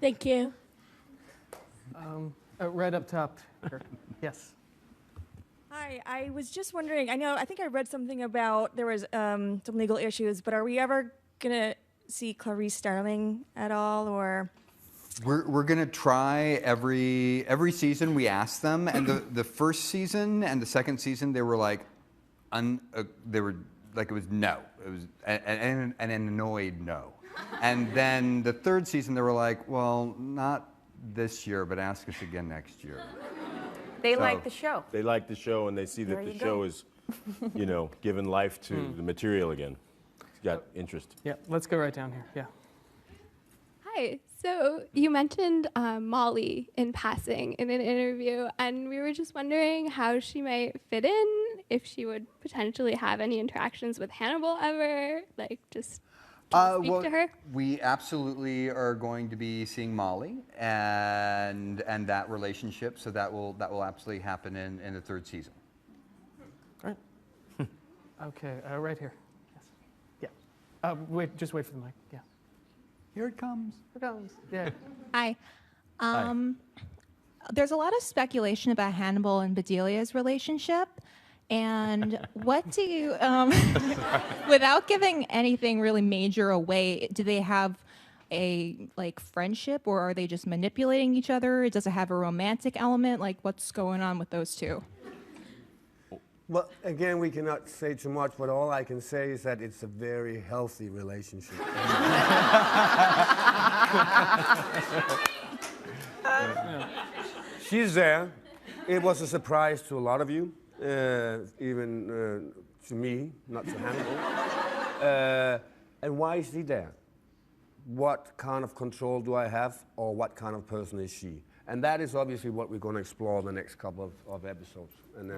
Thank you. Right up top here. Yes. Hi, I was just wondering, I think I read something about there was some legal issues, but are we ever going to see Clarice Starling at all, or? We're gonna try every season. We ask them, and the first season and the second season they were like, they were like it was no, it was an annoyed no, and then the third season they were like, well, not this year, but ask us again next year. They like the show. They like the show, and they see that the show is, giving life to the material again. It's got interest. Yeah, let's go right down here. Yeah. Hi. So you mentioned Molly in passing in an interview, and we were just wondering how she might fit in, if she would potentially have any interactions with Hannibal ever, like just speak to her. We absolutely are going to be seeing Molly and that relationship, so that will absolutely happen in the third season. All right. Okay, right here. Yes. Yeah. Just wait for the mic. Yeah. Here it comes. Here it comes. Yeah. Hi. There's a lot of speculation about Hannibal and Bedelia's relationship. And what do you, without giving anything really major away, do they have a friendship, or are they just manipulating each other? Does it have a romantic element? Like, what's going on with those two? Well, again, we cannot say too much, but all I can say is that it's a very healthy relationship. She's there. It was a surprise to a lot of you, even to me, not to Hannibal. And why is she there? What kind of control do I have, or what kind of person is she? And that is obviously what we're going to explore the next couple of episodes. And,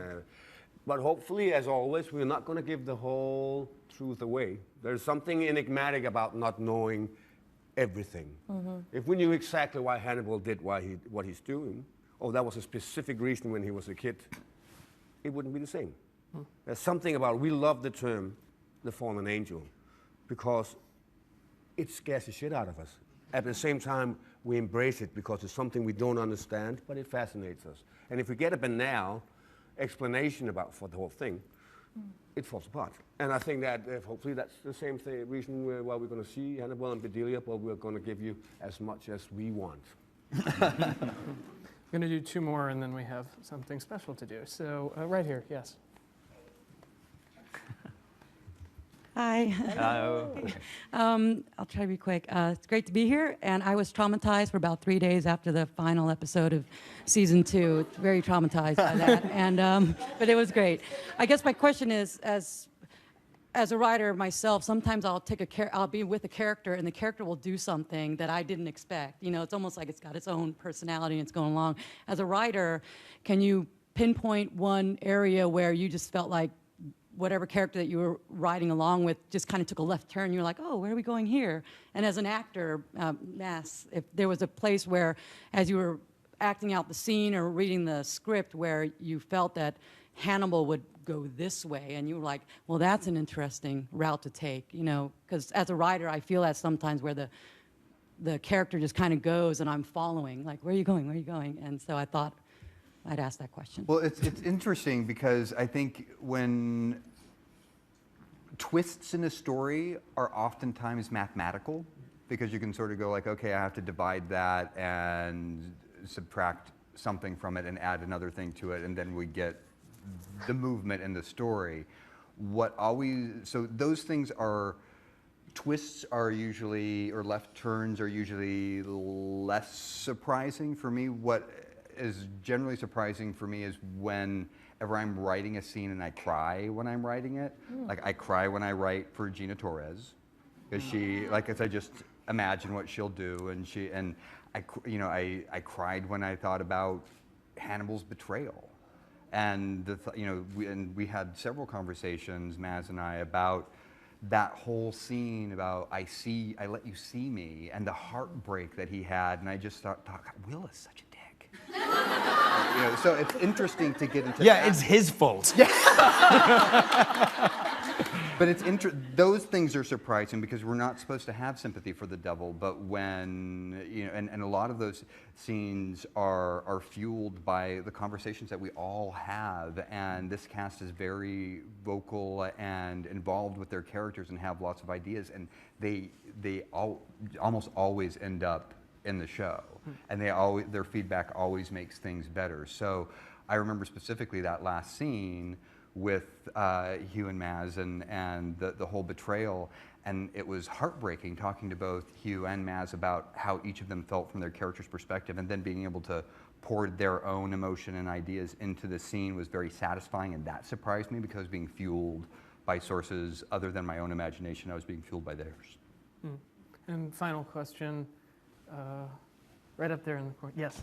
but hopefully, as always, we're not going to give the whole truth away. There's something enigmatic about not knowing everything. If we knew exactly why Hannibal did what he's doing, or that was a specific reason when he was a kid, it wouldn't be the same. There's something about, we love the term, the fallen angel, because it scares the shit out of us. At the same time, we embrace it because it's something we don't understand, but it fascinates us. And if we get a banal explanation for the whole thing, it falls apart. And I think that hopefully that's the same reason why we're going to see Hannibal and Bedelia, but we're going to give you as much as we want. We're going to do two more, and then we have something special to do. So right here, yes. Hi. I'll try to be quick. It's great to be here, and I was traumatized for about 3 days after the final episode of season 2. Very traumatized by that, and but it was great. I guess my question is, as a writer myself, sometimes I'll be with a character, and the character will do something that I didn't expect. It's almost like it's got its own personality and it's going along. As a writer, can you pinpoint one area where you just felt like whatever character that you were riding along with just kind of took a left turn? You're like, oh, where are we going here? And as an actor, Mass, if there was a place where, as you were acting out the scene or reading the script, where you felt that Hannibal would go this way, and you were like, well, that's an interesting route to take, because as a writer, I feel that sometimes where the character just kind of goes, and I'm following, like, where are you going, where are you going? And so I thought I'd ask that question. Well, it's interesting because I think when twists in a story are oftentimes mathematical, because you can sort of go like, okay, I have to divide that and subtract something from it and add another thing to it, and then we get the movement in the story. So those things twists are usually, or left turns are usually less surprising for me. What is generally surprising for me is whenever I'm writing a scene and I cry when I'm writing it. Like, I cry when I write for Gina Torres, because I just imagine what she'll do, and I cried when I thought about Hannibal's betrayal, and we had several conversations, Maz and I, about that whole scene about I let you see me, and the heartbreak that he had, and I just thought, Will is such a dick. So it's interesting to get into. Yeah, it's his fault. But those things are surprising because we're not supposed to have sympathy for the devil, but when, and a lot of those scenes are fueled by the conversations that we all have, and this cast is very vocal and involved with their characters and have lots of ideas, and they almost always end up in the show, and their feedback always makes things better. So I remember specifically that last scene with Hugh and Maz and the whole betrayal, and it was heartbreaking talking to both Hugh and Maz about how each of them felt from their character's perspective, and then being able to pour their own emotion and ideas into the scene was very satisfying, and that surprised me because being fueled by sources other than my own imagination, I was being fueled by theirs. And final question, right up there in the corner. Yes.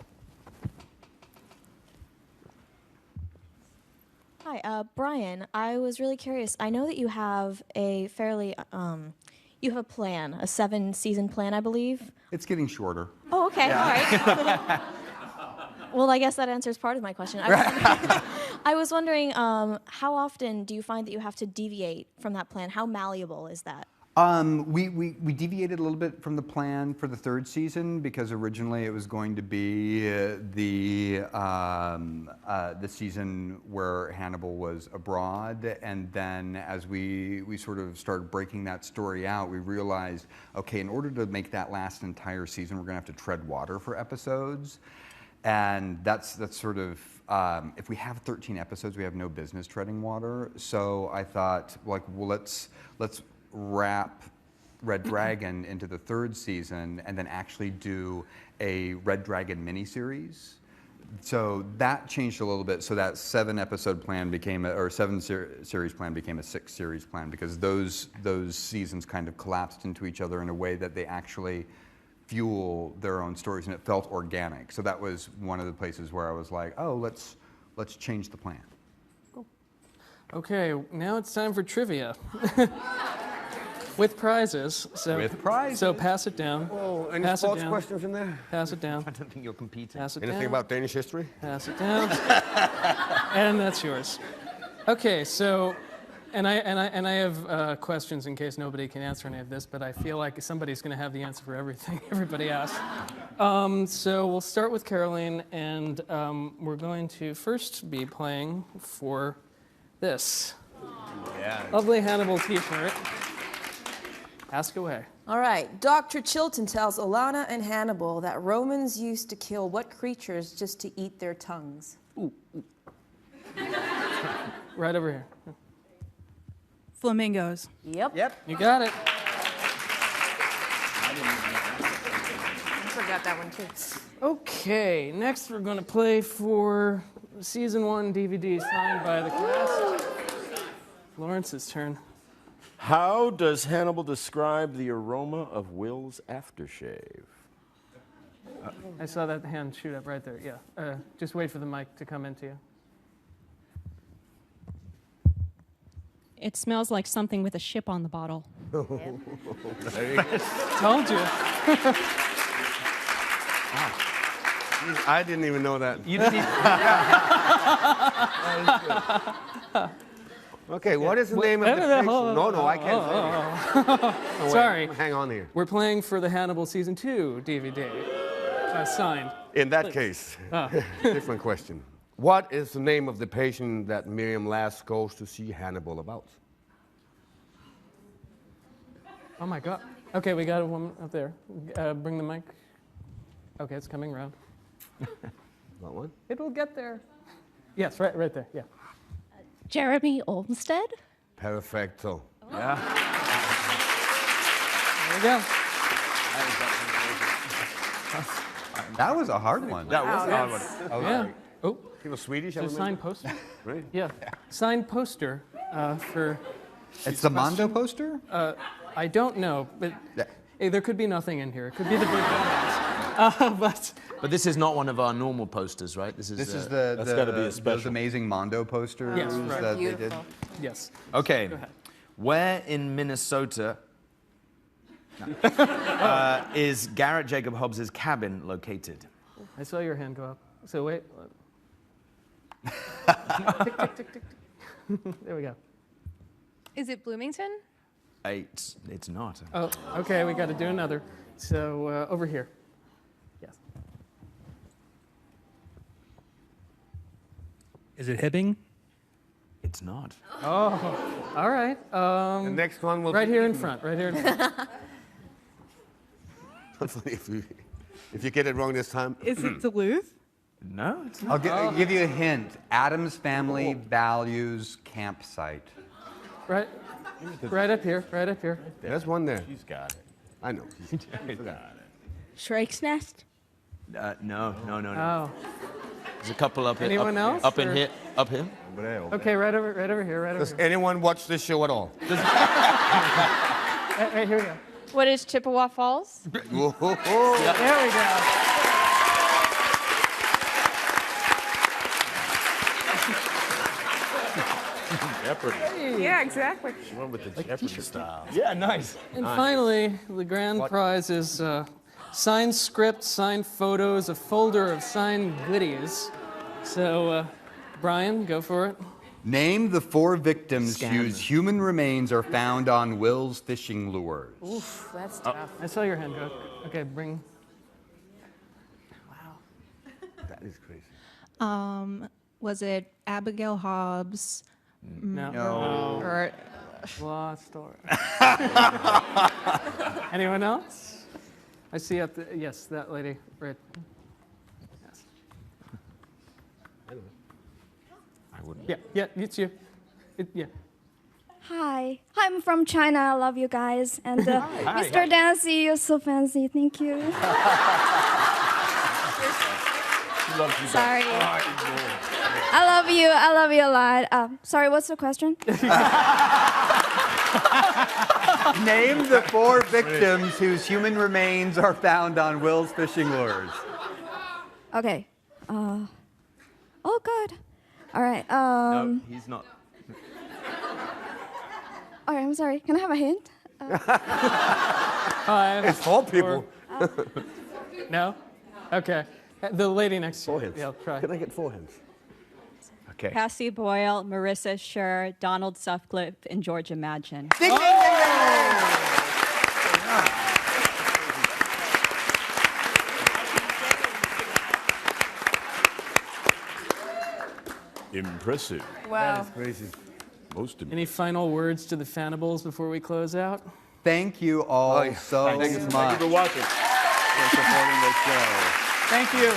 Hi, Brian. I was really curious. I know that you have a fairly, you have a plan, a 7-season plan, I believe. It's getting shorter. Oh, okay. All right. Well, I guess that answers part of my question. I was wondering, how often do you find that you have to deviate from that plan? How malleable is that? We deviated a little bit from the plan for the 3rd season because originally it was going to be the season where Hannibal was abroad, and then as we sort of started breaking that story out, we realized, okay, in order to make that last entire season, we're going to have to tread water for episodes, and that's sort of if we have 13 episodes, we have no business treading water. So I thought, like, well, let's wrap Red Dragon into the 3rd season and then actually do a Red Dragon miniseries. So that changed a little bit. So that 7-episode plan became or 7-series plan became a 6-series plan because those seasons kind of collapsed into each other in a way that they actually fuel their own stories, and it felt organic. So that was one of the places where I was like, oh, let's change the plan. Cool. Okay, now it's time for trivia. With prizes. With prizes. So pass it down. Oh, any pass sports it down. questions in there? Pass it down. I don't think you're competing. Pass it Anything down. about Danish history? Pass it down. And that's yours. Okay, so, and I have questions in case nobody can answer any of this, but I feel like somebody's going to have the answer for everything everybody asks. So we'll start with Caroline, and we're going to first be playing for this. Yeah. Lovely Hannibal t-shirt. Ask away. All right. Dr. Chilton tells Alana and Hannibal that Romans used to kill what creatures just to eat their tongues? Right over here. Flamingos. Yep. You got it. I forgot that one too. Okay, next we're going to play for Season 1 DVD signed by the cast. Lawrence's turn. How does Hannibal describe the aroma of Will's aftershave? I saw that hand shoot up right there. Yeah. Just wait for the mic to come into you. It smells like something with a ship on the bottle. Told you. I didn't even know that. You didn't even... Okay, what is the name of the fiction? No, I can't say it. Sorry. Hang on here. We're playing for the Hannibal Season 2 DVD. Signed. In that case, different question. What is the name of the patient that Miriam last goes to see Hannibal about? Oh my God. Okay, we got a woman up there. Bring the mic. Okay, it's coming around. That one? It will get there. Yes, right there. Yeah. Jeremy Olmsted? Perfecto. Yeah. There we go. That was a hard one. That was a hard one. Yeah. Oh, He was Swedish, I it's a remember. signed poster. Right? Yeah. Signed poster for. It's the Mondo poster? I don't know, but Yeah. hey, there could be nothing in here. It could be the big dumbass. But this is not one of our normal posters, right? This is That's gotta be a those special. amazing Mondo posters Yes, right. that they did. Beautiful. Yes. Okay. Go ahead. Where in Minnesota is Garrett Jacob Hobbs's cabin located? I saw your hand go up. So wait. Tick, tick, tick, tick, tick. There we go. Is it Bloomington? It's not. Oh, okay, we got to do another. So over here. Yes. Is it Hibbing? It's not. Oh, all right. The next one will right be here in Eton. front. Right here in front. if you get it wrong this time. Is it Duluth? No, it's I'll not. give you a hint. Adams Family Values Campsite. Right. Right up here. Right up here. There's one there. She's got it. I know. She's got it. Shrek's Nest? No. Oh. There's a couple up here. Anyone else, Up in or- here. Up here. Okay, right over here. Right over Does here. anyone watch this show at all? Right, here we go. What is Chippewa Falls? There we go. Jeopardy. Yeah, exactly. She went with the Jeopardy style. Yeah, nice. And finally, the grand prize is signed script, signed photos, a folder of signed goodies. So, Brian, go for it. Name the 4 victims whose human remains are found on Will's fishing lures. Oof, that's tough. I saw your hand go. Okay, bring. That is crazy. Was it Abigail Hobbs? No. Or Lost story. Anyone else? I see up the, yes, that lady. Right. Yes. I wouldn't. Yeah, it's you. Yeah. Hi, I'm from China. I love you guys. And Mr. Dancy, you're so fancy. Thank you. Sorry. I love you. I love you a lot. Sorry, what's the question? Name the 4 victims whose human remains are found on Will's fishing lures. Okay. Oh, God. All right. No, he's not. All right, I'm sorry. Can I have a hint? 5. It's 4 people. No? Okay. The lady next to 4 you. hints. Yeah, try. Can I get 4 hints? Okay. Cassie Boyle, Marissa Scher, Donald Sutcliffe, and George Imagine. Ding, ding, ding, ding. Impressive. Wow. That is crazy. Most impressive. Any final words to the Fanables before we close out? Thank you all so Thank you much for watching. for supporting the show. Thank you.